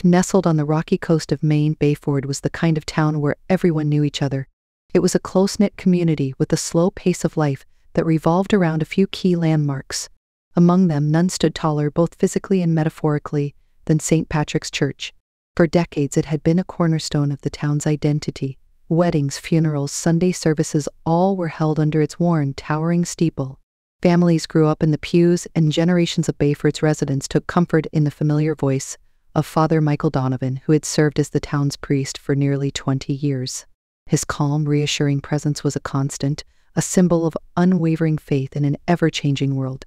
Nestled on the rocky coast of Maine, Bayford was the kind of town where everyone knew each other. It was a close-knit community with a slow pace of life that revolved around a few key landmarks. Among them, none stood taller, both physically and metaphorically, than St. Patrick's Church. For decades, it had been a cornerstone of the town's identity. Weddings, funerals, Sunday services, all were held under its worn, towering steeple. Families grew up in the pews, and generations of Bayford's residents took comfort in the familiar voice of Father Michael Donovan, who had served as the town's priest for nearly 20 years. His calm, reassuring presence was a constant, a symbol of unwavering faith in an ever-changing world.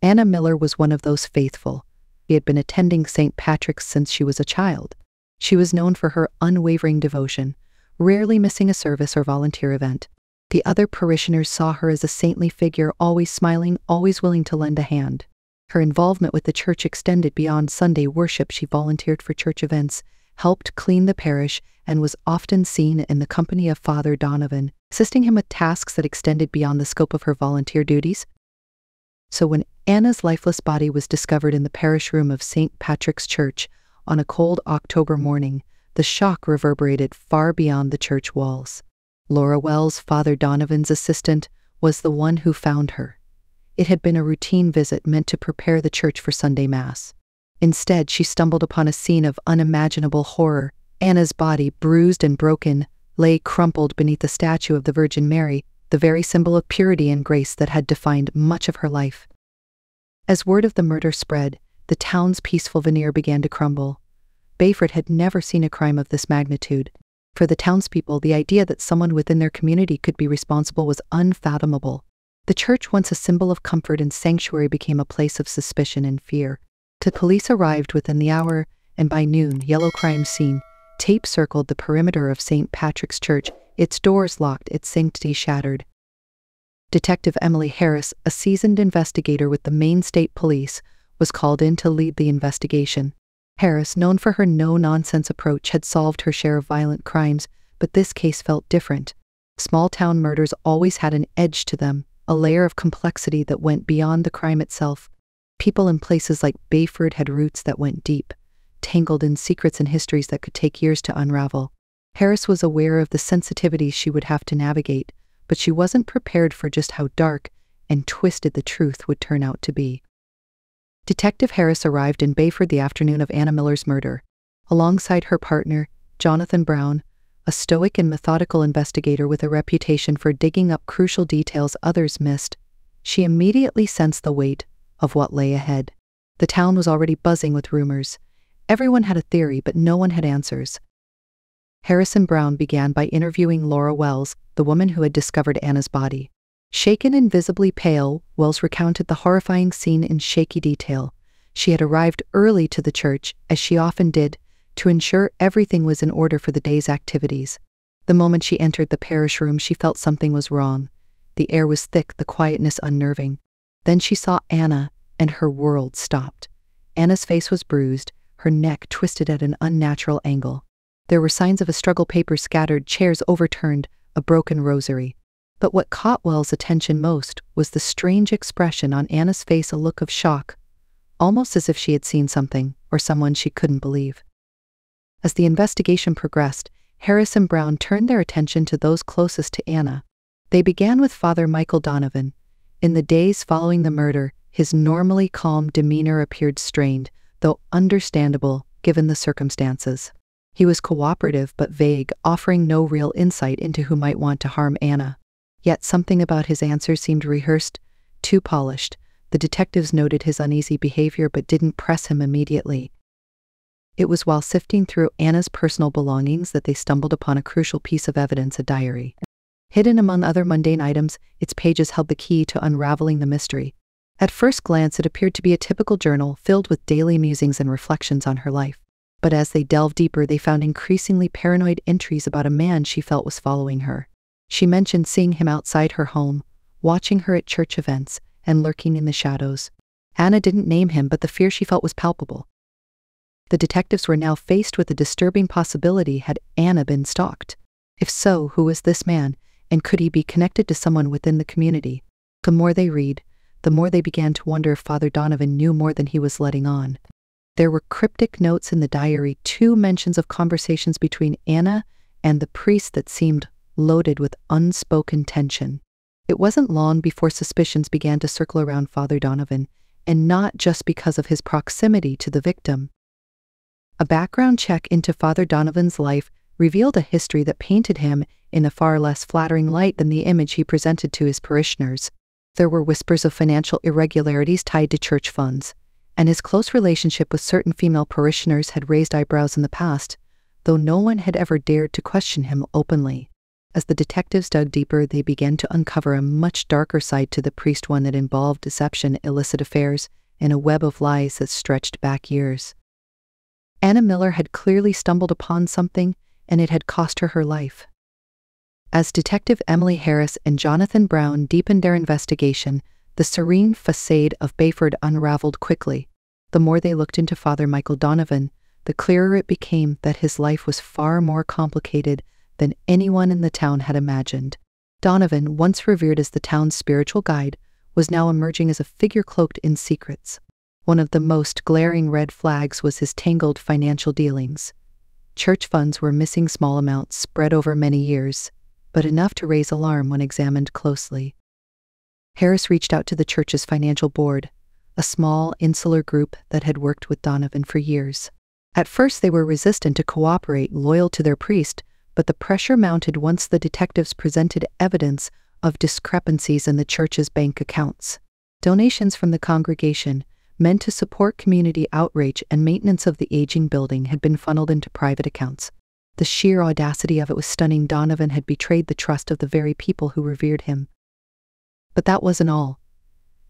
Anna Miller was one of those faithful. She had been attending St. Patrick's since she was a child. She was known for her unwavering devotion, rarely missing a service or volunteer event. The other parishioners saw her as a saintly figure, always smiling, always willing to lend a hand. Her involvement with the church extended beyond Sunday worship. She volunteered for church events, helped clean the parish, and was often seen in the company of Father Donovan, assisting him with tasks that extended beyond the scope of her volunteer duties. So when Anna's lifeless body was discovered in the parish room of St. Patrick's Church on a cold October morning, the shock reverberated far beyond the church walls. Laura Wells, Father Donovan's assistant, was the one who found her. It had been a routine visit meant to prepare the church for Sunday Mass. Instead, she stumbled upon a scene of unimaginable horror. Anna's body, bruised and broken, lay crumpled beneath the statue of the Virgin Mary, the very symbol of purity and grace that had defined much of her life. As word of the murder spread, the town's peaceful veneer began to crumble. Bayford had never seen a crime of this magnitude. For the townspeople, the idea that someone within their community could be responsible was unfathomable. The church, once a symbol of comfort and sanctuary, became a place of suspicion and fear. The police arrived within the hour, and by noon, yellow crime scene tape circled the perimeter of St. Patrick's Church, its doors locked, its sanctity shattered. Detective Emily Harris, a seasoned investigator with the Maine State Police, was called in to lead the investigation. Harris, known for her no-nonsense approach, had solved her share of violent crimes, but this case felt different. Small-town murders always had an edge to them, a layer of complexity that went beyond the crime itself. People in places like Bayford had roots that went deep, tangled in secrets and histories that could take years to unravel. Harris was aware of the sensitivities she would have to navigate, but she wasn't prepared for just how dark and twisted the truth would turn out to be. Detective Harris arrived in Bayford the afternoon of Anna Miller's murder. Alongside her partner, Jonathan Brown, a stoic and methodical investigator with a reputation for digging up crucial details others missed, she immediately sensed the weight of what lay ahead. The town was already buzzing with rumors. Everyone had a theory, but no one had answers. Harris and Brown began by interviewing Laura Wells, the woman who had discovered Anna's body. Shaken and visibly pale, Wells recounted the horrifying scene in shaky detail. She had arrived early to the church, as she often did, to ensure everything was in order for the day's activities. The moment she entered the parish room, she felt something was wrong. The air was thick, the quietness unnerving. Then she saw Anna, and her world stopped. Anna's face was bruised, her neck twisted at an unnatural angle. There were signs of a struggle, papers scattered, chairs overturned, a broken rosary. But what caught Wells' attention most was the strange expression on Anna's face, a look of shock, almost as if she had seen something, or someone she couldn't believe. As the investigation progressed, Harris and Brown turned their attention to those closest to Anna. They began with Father Michael Donovan. In the days following the murder, his normally calm demeanor appeared strained, though understandable given the circumstances. He was cooperative but vague, offering no real insight into who might want to harm Anna. Yet something about his answers seemed rehearsed, too polished. The detectives noted his uneasy behavior but didn't press him immediately. It was while sifting through Anna's personal belongings that they stumbled upon a crucial piece of evidence, a diary. Hidden among other mundane items, its pages held the key to unraveling the mystery. At first glance, it appeared to be a typical journal filled with daily musings and reflections on her life. But as they delved deeper, they found increasingly paranoid entries about a man she felt was following her. She mentioned seeing him outside her home, watching her at church events, and lurking in the shadows. Anna didn't name him, but the fear she felt was palpable. The detectives were now faced with a disturbing possibility. Had Anna been stalked? If so, who was this man, and could he be connected to someone within the community? The more they read, the more they began to wonder if Father Donovan knew more than he was letting on. There were cryptic notes in the diary, 2 mentions of conversations between Anna and the priest that seemed loaded with unspoken tension. It wasn't long before suspicions began to circle around Father Donovan, and not just because of his proximity to the victim. A background check into Father Donovan's life revealed a history that painted him in a far less flattering light than the image he presented to his parishioners. There were whispers of financial irregularities tied to church funds, and his close relationship with certain female parishioners had raised eyebrows in the past, though no one had ever dared to question him openly. As the detectives dug deeper, they began to uncover a much darker side to the priest, one that involved deception, illicit affairs, and a web of lies that stretched back years. Anna Miller had clearly stumbled upon something, and it had cost her her life. As Detective Emily Harris and Jonathan Brown deepened their investigation, the serene facade of Bayford unraveled quickly. The more they looked into Father Michael Donovan, the clearer it became that his life was far more complicated than anyone in the town had imagined. Donovan, once revered as the town's spiritual guide, was now emerging as a figure cloaked in secrets. One of the most glaring red flags was his tangled financial dealings. Church funds were missing, small amounts spread over many years, but enough to raise alarm when examined closely. Harris reached out to the church's financial board, a small, insular group that had worked with Donovan for years. At first they were resistant to cooperate, loyal to their priest, but the pressure mounted once the detectives presented evidence of discrepancies in the church's bank accounts. Donations from the congregation, meant to support community outreach and maintenance of the aging building, had been funneled into private accounts. The sheer audacity of it was stunning. Donovan had betrayed the trust of the very people who revered him. But that wasn't all.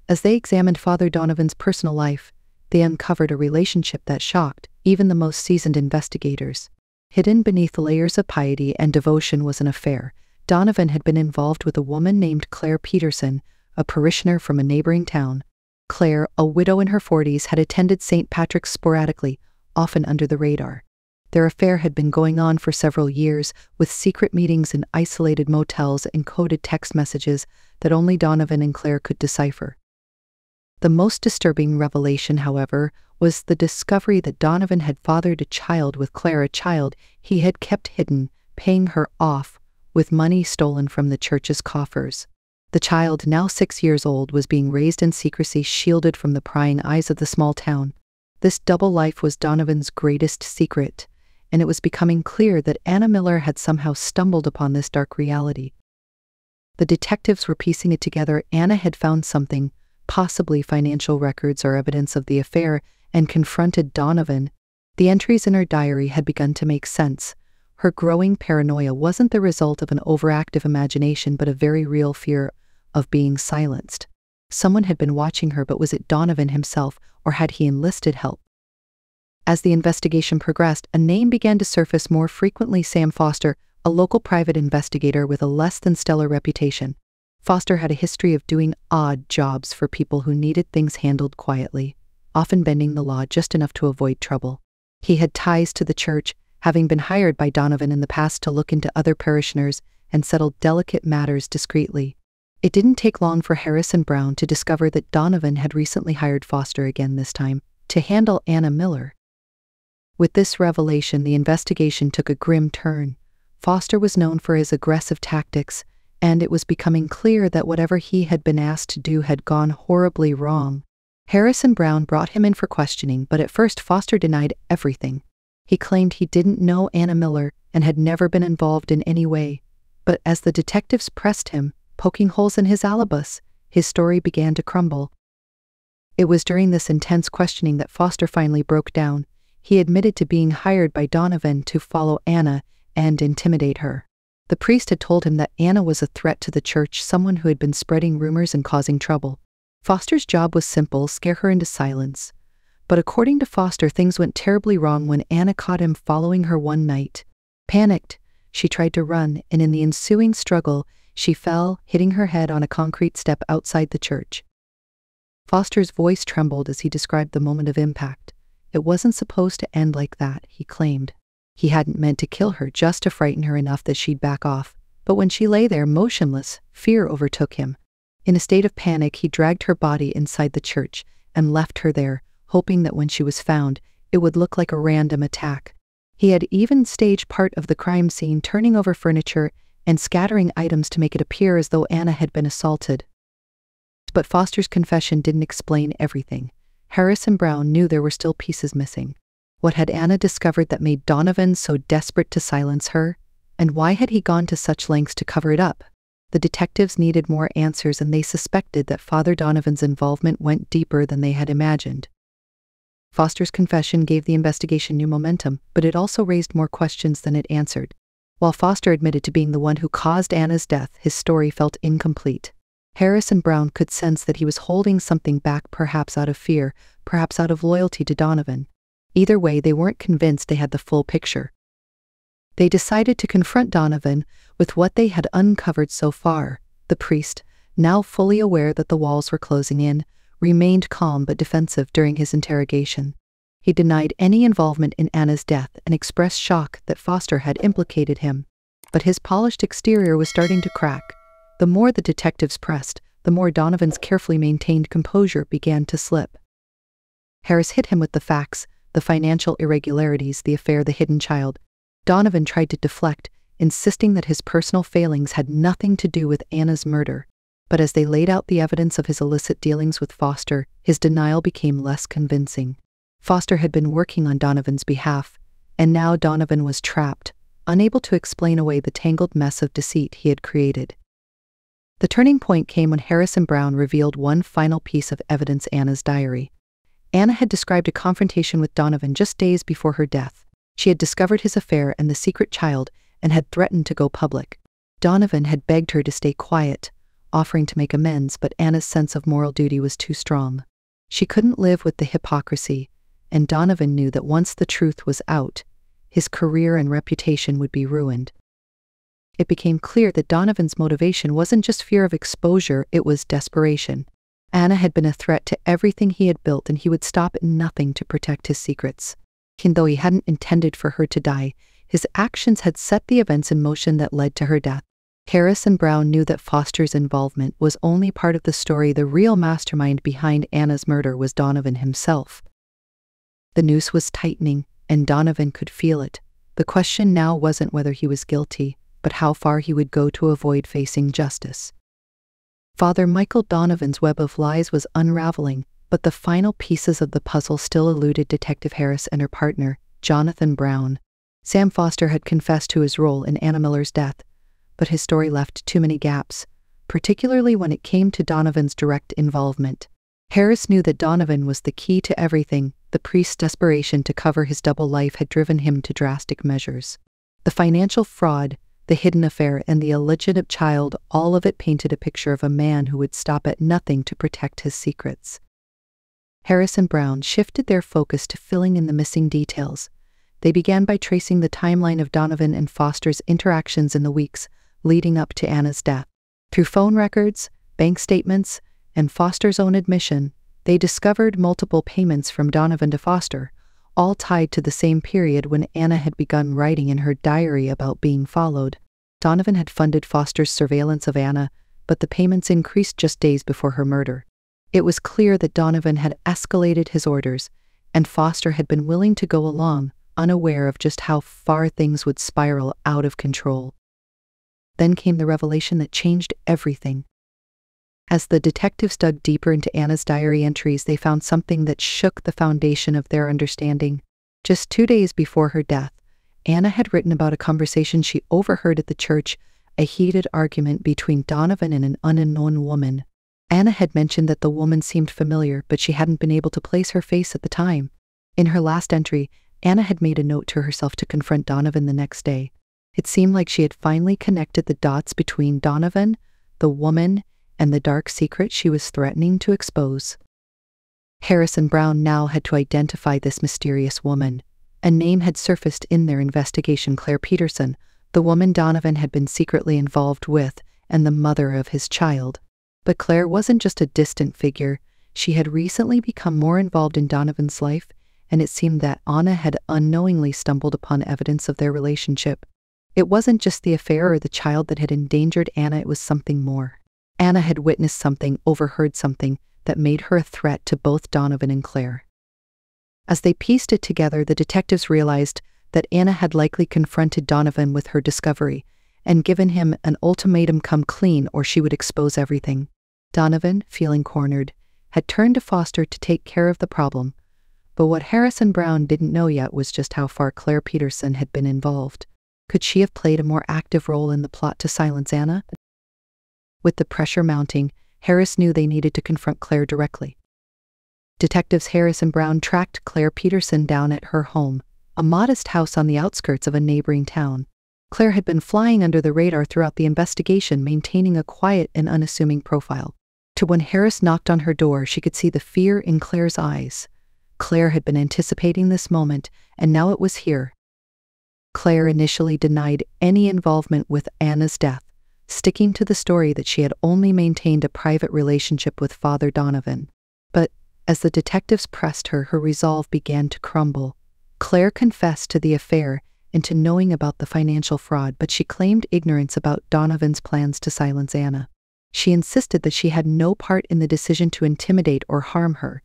As they examined Father Donovan's personal life, they uncovered a relationship that shocked even the most seasoned investigators. Hidden beneath layers of piety and devotion was an affair. Donovan had been involved with a woman named Claire Peterson, a parishioner from a neighboring town. Claire, a widow in her 40s, had attended St. Patrick's sporadically, often under the radar. Their affair had been going on for several years, with secret meetings in isolated motels and coded text messages that only Donovan and Claire could decipher. The most disturbing revelation, however, was the discovery that Donovan had fathered a child with Claire, a child he had kept hidden, paying her off with money stolen from the church's coffers. The child, now 6 years old, was being raised in secrecy, shielded from the prying eyes of the small town. This double life was Donovan's greatest secret, and it was becoming clear that Anna Miller had somehow stumbled upon this dark reality. The detectives were piecing it together. Anna had found something, possibly financial records or evidence of the affair, and confronted Donovan. The entries in her diary had begun to make sense. Her growing paranoia wasn't the result of an overactive imagination, but a very real fear of being silenced. Someone had been watching her, but was it Donovan himself, or had he enlisted help? As the investigation progressed, a name began to surface more frequently: Sam Foster, a local private investigator with a less than stellar reputation. Foster had a history of doing odd jobs for people who needed things handled quietly, often bending the law just enough to avoid trouble. He had ties to the church, having been hired by Donovan in the past to look into other parishioners and settle delicate matters discreetly. It didn't take long for Harris and Brown to discover that Donovan had recently hired Foster again, this time to handle Anna Miller. With this revelation, the investigation took a grim turn. Foster was known for his aggressive tactics, and it was becoming clear that whatever he had been asked to do had gone horribly wrong. Harris and Brown brought him in for questioning, but at first Foster denied everything. He claimed he didn't know Anna Miller and had never been involved in any way. But as the detectives pressed him, poking holes in his alibis, his story began to crumble. It was during this intense questioning that Foster finally broke down. He admitted to being hired by Donovan to follow Anna and intimidate her. The priest had told him that Anna was a threat to the church, someone who had been spreading rumors and causing trouble. Foster's job was simple: scare her into silence. But according to Foster, things went terribly wrong when Anna caught him following her one night. Panicked, she tried to run, and in the ensuing struggle, she fell, hitting her head on a concrete step outside the church. Foster's voice trembled as he described the moment of impact. It wasn't supposed to end like that, he claimed. He hadn't meant to kill her, just to frighten her enough that she'd back off. But when she lay there motionless, fear overtook him. In a state of panic, he dragged her body inside the church and left her there, hoping that when she was found, it would look like a random attack. He had even staged part of the crime scene, turning over furniture and scattering items to make it appear as though Anna had been assaulted. But Foster's confession didn't explain everything. Harris and Brown knew there were still pieces missing. What had Anna discovered that made Donovan so desperate to silence her? And why had he gone to such lengths to cover it up? The detectives needed more answers, and they suspected that Father Donovan's involvement went deeper than they had imagined. Foster's confession gave the investigation new momentum, but it also raised more questions than it answered. While Foster admitted to being the one who caused Anna's death, his story felt incomplete. Harris and Brown could sense that he was holding something back, perhaps out of fear, perhaps out of loyalty to Donovan. Either way, they weren't convinced they had the full picture. They decided to confront Donovan with what they had uncovered so far. The priest, now fully aware that the walls were closing in, remained calm but defensive during his interrogation. He denied any involvement in Anna's death and expressed shock that Foster had implicated him. But his polished exterior was starting to crack. The more the detectives pressed, the more Donovan's carefully maintained composure began to slip. Harris hit him with the facts, the financial irregularities, the affair, the hidden child. Donovan tried to deflect, insisting that his personal failings had nothing to do with Anna's murder. But as they laid out the evidence of his illicit dealings with Foster, his denial became less convincing. Foster had been working on Donovan's behalf, and now Donovan was trapped, unable to explain away the tangled mess of deceit he had created. The turning point came when Harris and Brown revealed one final piece of evidence: Anna's diary. Anna had described a confrontation with Donovan just days before her death. She had discovered his affair and the secret child and had threatened to go public. Donovan had begged her to stay quiet, offering to make amends, but Anna's sense of moral duty was too strong. She couldn't live with the hypocrisy, and Donovan knew that once the truth was out, his career and reputation would be ruined. It became clear that Donovan's motivation wasn't just fear of exposure, it was desperation. Anna had been a threat to everything he had built, and he would stop at nothing to protect his secrets. And though he hadn't intended for her to die, his actions had set the events in motion that led to her death. Harris and Brown knew that Foster's involvement was only part of the story. The real mastermind behind Anna's murder was Donovan himself. The noose was tightening, and Donovan could feel it. The question now wasn't whether he was guilty, but how far he would go to avoid facing justice. Father Michael Donovan's web of lies was unraveling, but the final pieces of the puzzle still eluded Detective Harris and her partner, Jonathan Brown. Sam Foster had confessed to his role in Anna Miller's death, but his story left too many gaps, particularly when it came to Donovan's direct involvement. Harris knew that Donovan was the key to everything. The priest's desperation to cover his double life had driven him to drastic measures. The financial fraud, the hidden affair, and the illegitimate child, all of it painted a picture of a man who would stop at nothing to protect his secrets. Harris and Brown shifted their focus to filling in the missing details. They began by tracing the timeline of Donovan and Foster's interactions in the weeks leading up to Anna's death. Through phone records, bank statements, and Foster's own admission, they discovered multiple payments from Donovan to Foster, all tied to the same period when Anna had begun writing in her diary about being followed. Donovan had funded Foster's surveillance of Anna, but the payments increased just days before her murder. It was clear that Donovan had escalated his orders, and Foster had been willing to go along, unaware of just how far things would spiral out of control. Then came the revelation that changed everything. As the detectives dug deeper into Anna's diary entries, they found something that shook the foundation of their understanding. Just 2 days before her death, Anna had written about a conversation she overheard at the church, a heated argument between Donovan and an unknown woman. Anna had mentioned that the woman seemed familiar, but she hadn't been able to place her face at the time. In her last entry, Anna had made a note to herself to confront Donovan the next day. It seemed like she had finally connected the dots between Donovan, the woman, and the dark secret she was threatening to expose. Harris and Brown now had to identify this mysterious woman. A name had surfaced in their investigation: Claire Peterson, the woman Donovan had been secretly involved with, and the mother of his child. But Claire wasn't just a distant figure. She had recently become more involved in Donovan's life, and it seemed that Anna had unknowingly stumbled upon evidence of their relationship. It wasn't just the affair or the child that had endangered Anna, it was something more. Anna had witnessed something, overheard something, that made her a threat to both Donovan and Claire. As they pieced it together, the detectives realized that Anna had likely confronted Donovan with her discovery and given him an ultimatum: come clean or she would expose everything. Donovan, feeling cornered, had turned to Foster to take care of the problem, but what Harrison Brown didn't know yet was just how far Claire Peterson had been involved. Could she have played a more active role in the plot to silence Anna? With the pressure mounting, Harris knew they needed to confront Claire directly. Detectives Harris and Brown tracked Claire Peterson down at her home, a modest house on the outskirts of a neighboring town. Claire had been flying under the radar throughout the investigation, maintaining a quiet and unassuming profile. When Harris knocked on her door, she could see the fear in Claire's eyes. Claire had been anticipating this moment, and now it was here. Claire initially denied any involvement with Anna's death, sticking to the story that she had only maintained a private relationship with Father Donovan. But as the detectives pressed her, her resolve began to crumble. Claire confessed to the affair and to knowing about the financial fraud, but she claimed ignorance about Donovan's plans to silence Anna. She insisted that she had no part in the decision to intimidate or harm her.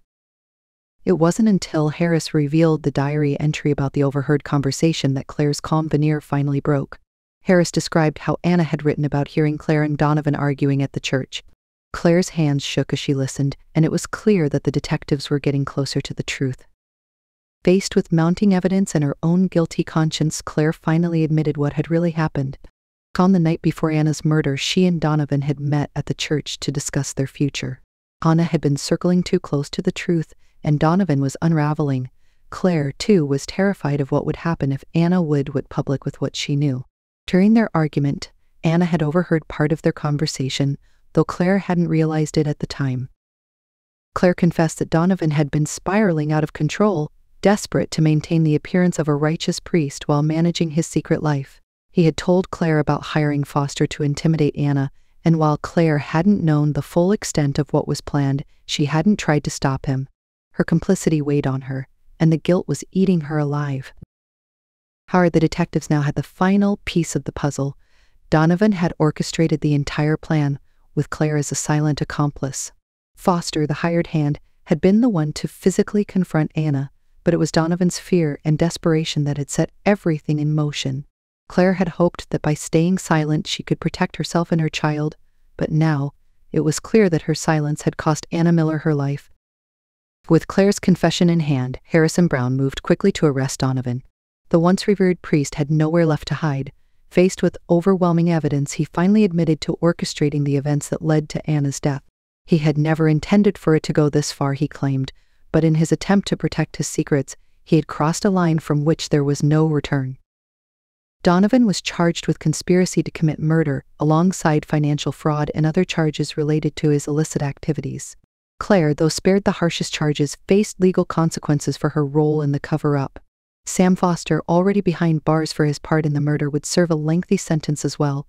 It wasn't until Harris revealed the diary entry about the overheard conversation that Claire's calm veneer finally broke. Harris described how Anna had written about hearing Claire and Donovan arguing at the church. Claire's hands shook as she listened, and it was clear that the detectives were getting closer to the truth. Faced with mounting evidence and her own guilty conscience, Claire finally admitted what had really happened. On the night before Anna's murder, she and Donovan had met at the church to discuss their future. Anna had been circling too close to the truth, and Donovan was unraveling. Claire, too, was terrified of what would happen if Anna went public with what she knew. During their argument, Anna had overheard part of their conversation, though Claire hadn't realized it at the time. Claire confessed that Donovan had been spiraling out of control, desperate to maintain the appearance of a righteous priest while managing his secret life. He had told Claire about hiring Foster to intimidate Anna, and while Claire hadn't known the full extent of what was planned, she hadn't tried to stop him. Her complicity weighed on her, and the guilt was eating her alive. However, the detectives now had the final piece of the puzzle. Donovan had orchestrated the entire plan, with Claire as a silent accomplice. Foster, the hired hand, had been the one to physically confront Anna, but it was Donovan's fear and desperation that had set everything in motion. Claire had hoped that by staying silent she could protect herself and her child, but now it was clear that her silence had cost Anna Miller her life. With Claire's confession in hand, Harrison Brown moved quickly to arrest Donovan. The once revered priest had nowhere left to hide. Faced with overwhelming evidence, he finally admitted to orchestrating the events that led to Anna's death. He had never intended for it to go this far, he claimed, but in his attempt to protect his secrets, he had crossed a line from which there was no return. Donovan was charged with conspiracy to commit murder, alongside financial fraud and other charges related to his illicit activities. Claire, though spared the harshest charges, faced legal consequences for her role in the cover-up. Sam Foster, already behind bars for his part in the murder, would serve a lengthy sentence as well.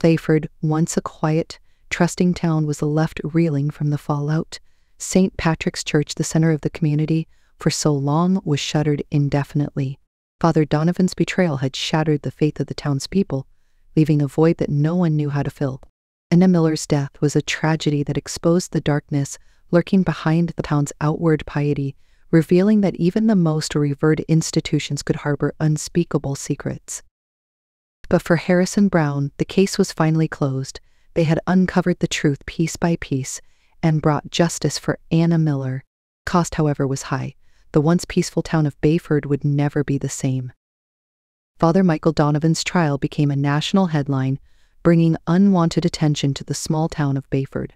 Bayford, once a quiet, trusting town, was left reeling from the fallout. St. Patrick's Church, the center of the community, for so long was shuttered indefinitely. Father Donovan's betrayal had shattered the faith of the townspeople, leaving a void that no one knew how to fill. Anna Miller's death was a tragedy that exposed the darkness lurking behind the town's outward piety, revealing that even the most revered institutions could harbor unspeakable secrets. But for Harrison Brown, the case was finally closed. They had uncovered the truth piece by piece and brought justice for Anna Miller. Cost, however, was high. The once peaceful town of Bayford would never be the same. Father Michael Donovan's trial became a national headline, bringing unwanted attention to the small town of Bayford.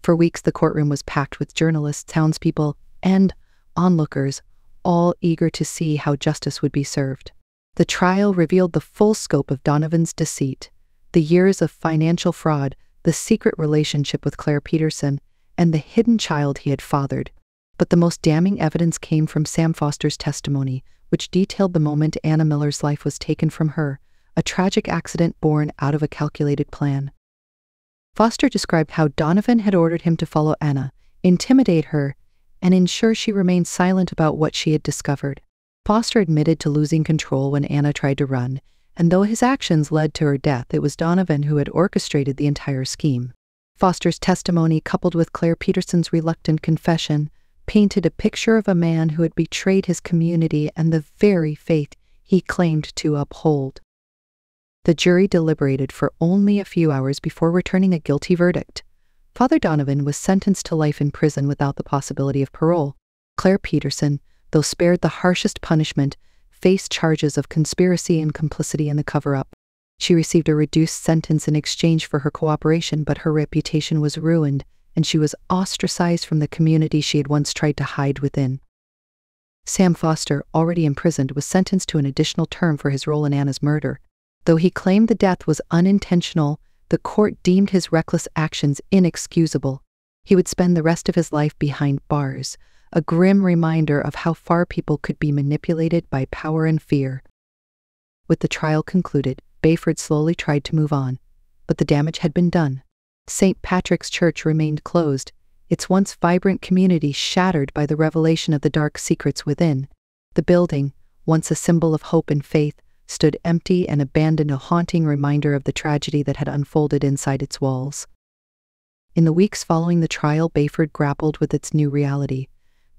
For weeks, the courtroom was packed with journalists, townspeople, and onlookers, all eager to see how justice would be served. The trial revealed the full scope of Donovan's deceit, the years of financial fraud, the secret relationship with Claire Peterson, and the hidden child he had fathered. But the most damning evidence came from Sam Foster's testimony, which detailed the moment Anna Miller's life was taken from her, a tragic accident born out of a calculated plan. Foster described how Donovan had ordered him to follow Anna, intimidate her, and ensure she remained silent about what she had discovered. Foster admitted to losing control when Anna tried to run, and though his actions led to her death, it was Donovan who had orchestrated the entire scheme. Foster's testimony, coupled with Claire Peterson's reluctant confession, painted a picture of a man who had betrayed his community and the very faith he claimed to uphold. The jury deliberated for only a few hours before returning a guilty verdict. Father Donovan was sentenced to life in prison without the possibility of parole. Claire Peterson, though spared the harshest punishment, faced charges of conspiracy and complicity in the cover-up. She received a reduced sentence in exchange for her cooperation, but her reputation was ruined, and she was ostracized from the community she had once tried to hide within. Sam Foster, already imprisoned, was sentenced to an additional term for his role in Anna's murder. Though he claimed the death was unintentional, the court deemed his reckless actions inexcusable. He would spend the rest of his life behind bars, a grim reminder of how far people could be manipulated by power and fear. With the trial concluded, Bayford slowly tried to move on, but the damage had been done. St. Patrick's Church remained closed, its once vibrant community shattered by the revelation of the dark secrets within. The building, once a symbol of hope and faith, stood empty and abandoned, a haunting reminder of the tragedy that had unfolded inside its walls. In the weeks following the trial, Bayford grappled with its new reality.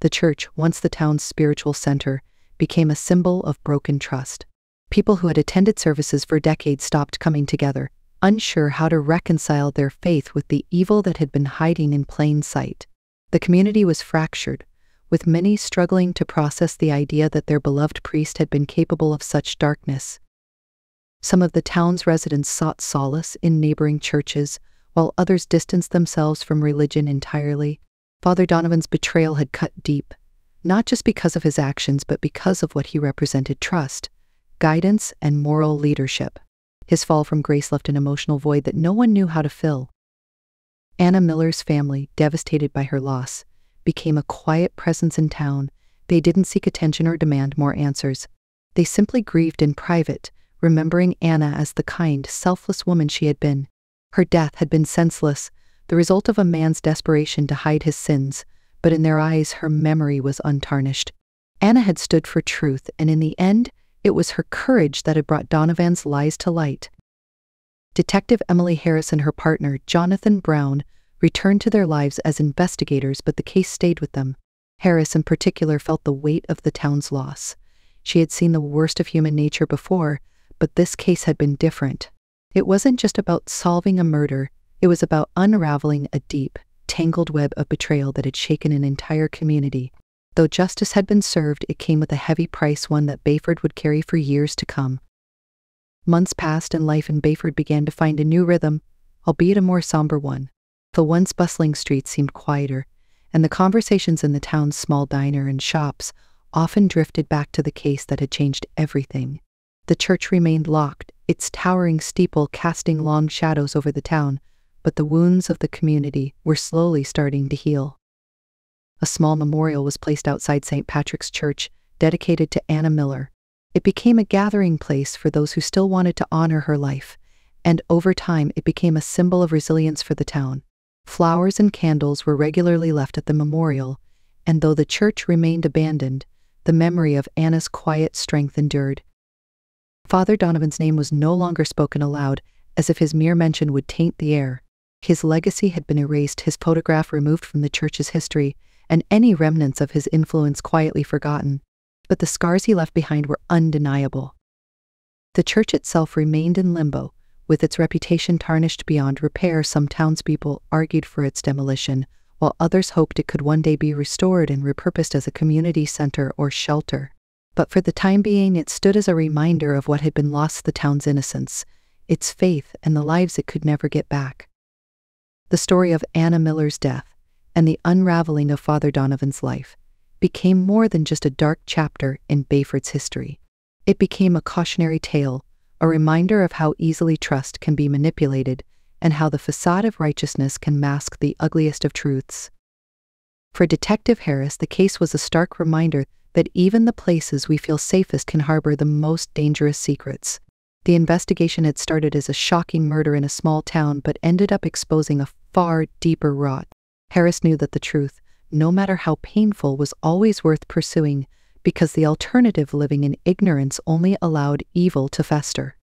The church, once the town's spiritual center, became a symbol of broken trust. People who had attended services for decades stopped coming together, unsure how to reconcile their faith with the evil that had been hiding in plain sight. The community was fractured, with many struggling to process the idea that their beloved priest had been capable of such darkness. Some of the town's residents sought solace in neighboring churches, while others distanced themselves from religion entirely. Father Donovan's betrayal had cut deep, not just because of his actions, but because of what he represented: trust, guidance, and moral leadership. His fall from grace left an emotional void that no one knew how to fill. Anna Miller's family, devastated by her loss, became a quiet presence in town. They didn't seek attention or demand more answers. They simply grieved in private, remembering Anna as the kind, selfless woman she had been. Her death had been senseless, the result of a man's desperation to hide his sins, but in their eyes her memory was untarnished. Anna had stood for truth, and in the end, it was her courage that had brought Donovan's lies to light. Detective Emily Harris and her partner, Jonathan Brown, returned to their lives as investigators, but the case stayed with them. Harris in particular felt the weight of the town's loss. She had seen the worst of human nature before, but this case had been different. It wasn't just about solving a murder, it was about unraveling a deep, tangled web of betrayal that had shaken an entire community. Though justice had been served, it came with a heavy price, one that Bayford would carry for years to come. Months passed and life in Bayford began to find a new rhythm, albeit a more somber one. The once bustling streets seemed quieter, and the conversations in the town's small diner and shops often drifted back to the case that had changed everything. The church remained locked, its towering steeple casting long shadows over the town, but the wounds of the community were slowly starting to heal. A small memorial was placed outside St. Patrick's Church, dedicated to Anna Miller. It became a gathering place for those who still wanted to honor her life, and over time it became a symbol of resilience for the town. Flowers and candles were regularly left at the memorial, and though the church remained abandoned, the memory of Anna's quiet strength endured. Father Donovan's name was no longer spoken aloud, as if his mere mention would taint the air. His legacy had been erased, his photograph removed from the church's history, and any remnants of his influence quietly forgotten. But the scars he left behind were undeniable. The church itself remained in limbo, with its reputation tarnished beyond repair. Some townspeople argued for its demolition, while others hoped it could one day be restored and repurposed as a community center or shelter. But for the time being, it stood as a reminder of what had been lost: the town's innocence, its faith, and the lives it could never get back. The story of Anna Miller's death, and the unraveling of Father Donovan's life, became more than just a dark chapter in Bayford's history. It became a cautionary tale, a reminder of how easily trust can be manipulated and how the facade of righteousness can mask the ugliest of truths. For Detective Harris, the case was a stark reminder that even the places we feel safest can harbor the most dangerous secrets. The investigation had started as a shocking murder in a small town, but ended up exposing a far deeper rot. Harris knew that the truth, no matter how painful, was always worth pursuing, because the alternative, living in ignorance, only allowed evil to fester.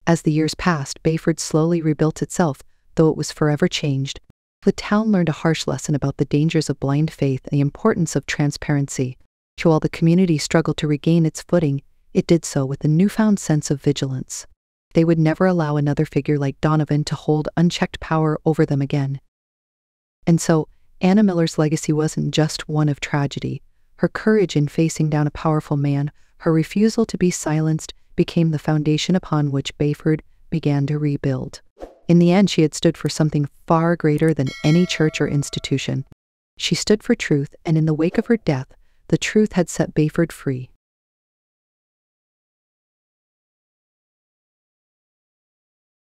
As the years passed, Bayford slowly rebuilt itself, though it was forever changed. The town learned a harsh lesson about the dangers of blind faith and the importance of transparency. While the community struggled to regain its footing, it did so with a newfound sense of vigilance. They would never allow another figure like Donovan to hold unchecked power over them again. And so, Anna Miller's legacy wasn't just one of tragedy. Her courage in facing down a powerful man, her refusal to be silenced, became the foundation upon which Bayford began to rebuild. In the end, she had stood for something far greater than any church or institution. She stood for truth, and in the wake of her death, the truth had set Bayford free.